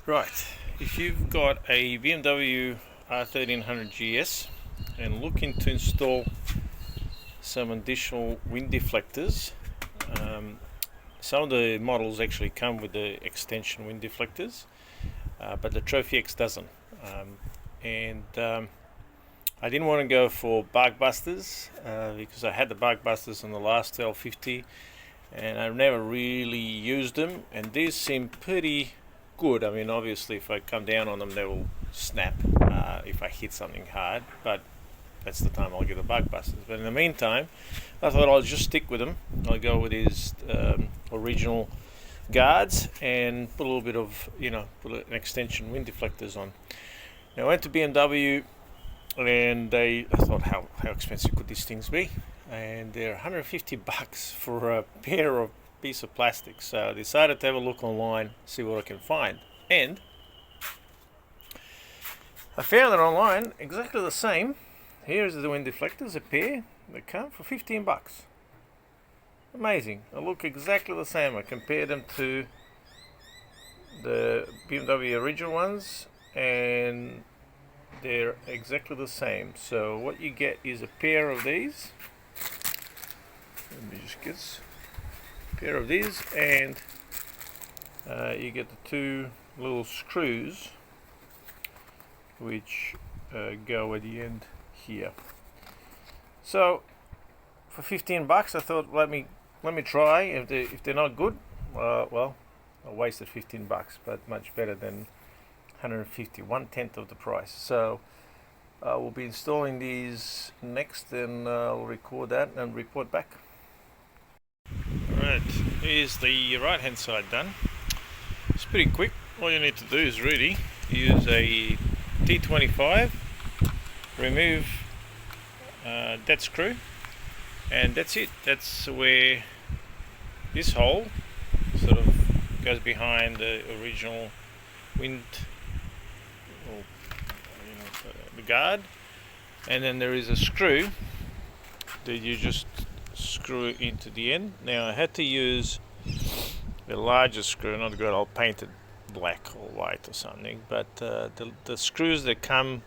Right, if you've got a BMW R1300GS and looking to install some additional wind deflectors, some of the models actually come with the extension wind deflectors, but the Trophy X doesn't. I didn't want to go for bug busters because I had the bug busters on the last 1250 and I've never really used them, and these seem pretty good. I mean, obviously if I come down on them they will snap if I hit something hard, but that's the time I'll get the bug busters. But in the meantime, I thought I'll just stick with them. I'll go with his original guards and put a little bit of, put an extension wind deflectors on. Now I went to BMW and I thought, how expensive could these things be? And they're 150 bucks for a pair of piece of plastic. So I decided to have a look online, see what I can find. And I found it online exactly the same. Here's the wind deflectors, a pair. They come for 15 bucks. Amazing. They look exactly the same. I compared them to the BMW original ones and they're exactly the same. So what you get is a pair of these. Let me just get a pair of these, and you get the two little screws which go at the end here. So for 15 bucks I thought let me try. If they're not good, well, I wasted 15 bucks, but much better than 150, 1/10 of the price. So we'll be installing these next, and I'll record that and report back. Alright, here's the right hand side done. It's pretty quick. All you need to do is really use a T25, remove that screw, and that's it. That's where this hole sort of goes behind the original wind, or the guard, and then there is a screw that you just screw into the end. Now I had to use the larger screw, not good. I'll paint it black or white or something, but the screws that come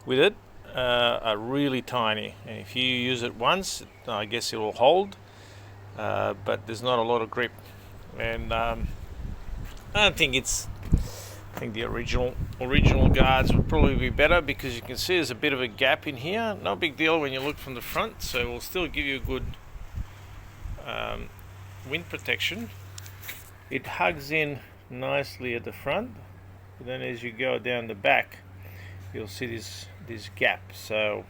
with it are really tiny, and if you use it once, I guess it will hold, but there's not a lot of grip, and I don't think I think the original guards would probably be better, because you can see there's a bit of a gap in here. No big deal when you look from the front, so it will still give you a good wind protection. It hugs in nicely at the front, but then as you go down the back you'll see this gap. So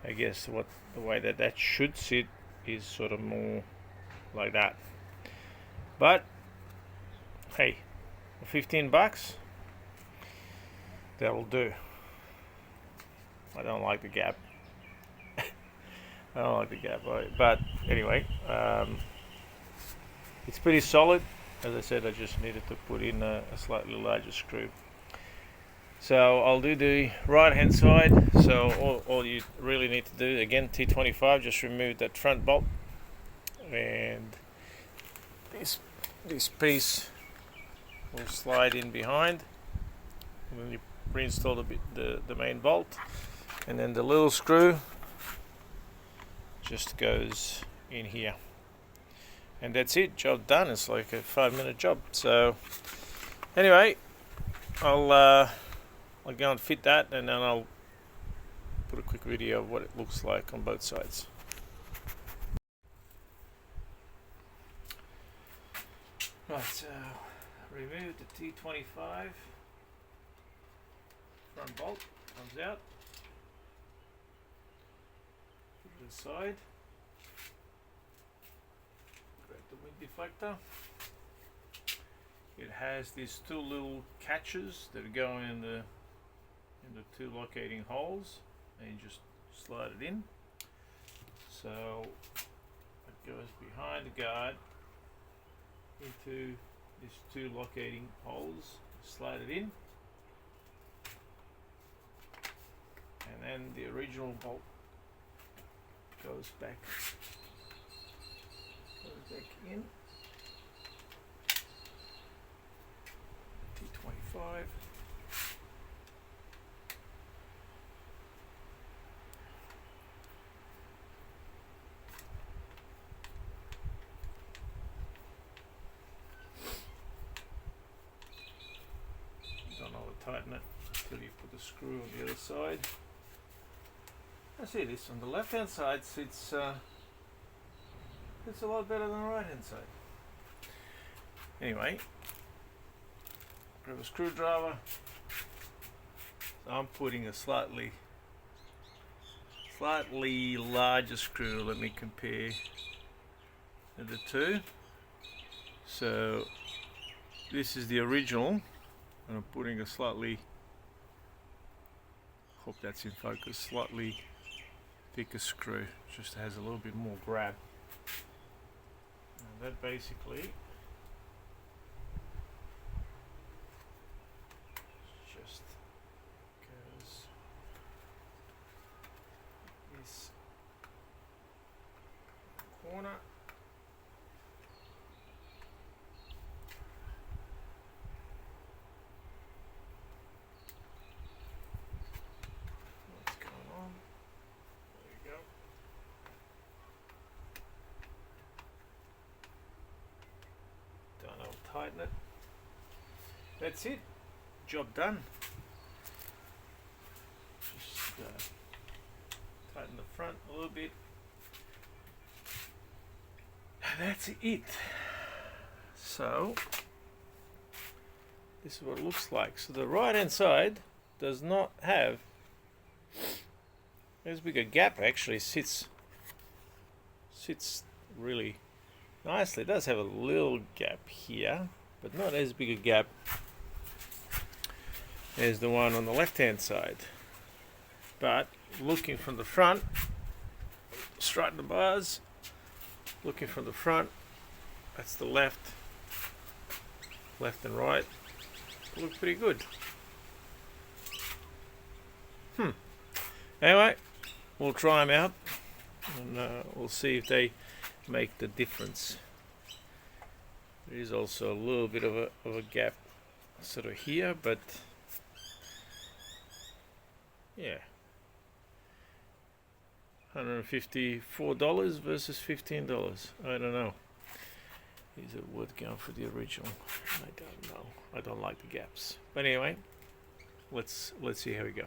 I guess the way that should sit is sort of more like that. But hey, 15 bucks, that'll do. I don't like the gap. I don't like the gap, but anyway, it's pretty solid. As I said, I just needed to put in a slightly larger screw. So I'll do the right hand side. So all you really need to do, again, T25, just remove that front bolt, and this piece will slide in behind, and then you reinstall the main bolt, and then the little screw just goes in here, and that's it. Job done. It's like a 5-minute job. So anyway, I'll go and fit that, and then I'll put a quick video of what it looks like on both sides. Right, so remove the T25 front bolt, comes out, put it aside, grab the wind deflector. It has these two little catches that go in the two locating holes, and you just slide it in. So it goes behind the guard into these two locating holes, slide it in, and then the original bolt goes back in. basically put the screw on the other side. I see this on the left hand side. It's a lot better than the right hand side. Anyway, grab a screwdriver. So I'm putting a slightly larger screw. Let me compare the two. So this is the original, and I'm putting a slightly, hope that's in focus, slightly thicker screw, just has a little bit more grab. And that basically just goes this corner. What's going on? There you go. Done, I'll tighten it. That's it. Job done. Just tighten the front a little bit. And that's it. So this is what it looks like. So the right hand side does not have as big a gap. Actually sits really nicely. It does have a little gap here, but not as big a gap as the one on the left hand side. But looking from the front, straighten the bars, looking from the front, that's the left and right, look pretty good. Anyway, we'll try them out and we'll see if they make the difference. There is also a little bit of a gap sort of here, but yeah, $154 versus $15. I don't know. Is it worth going for the original? I don't know. I don't like the gaps. But anyway, let's see how we go.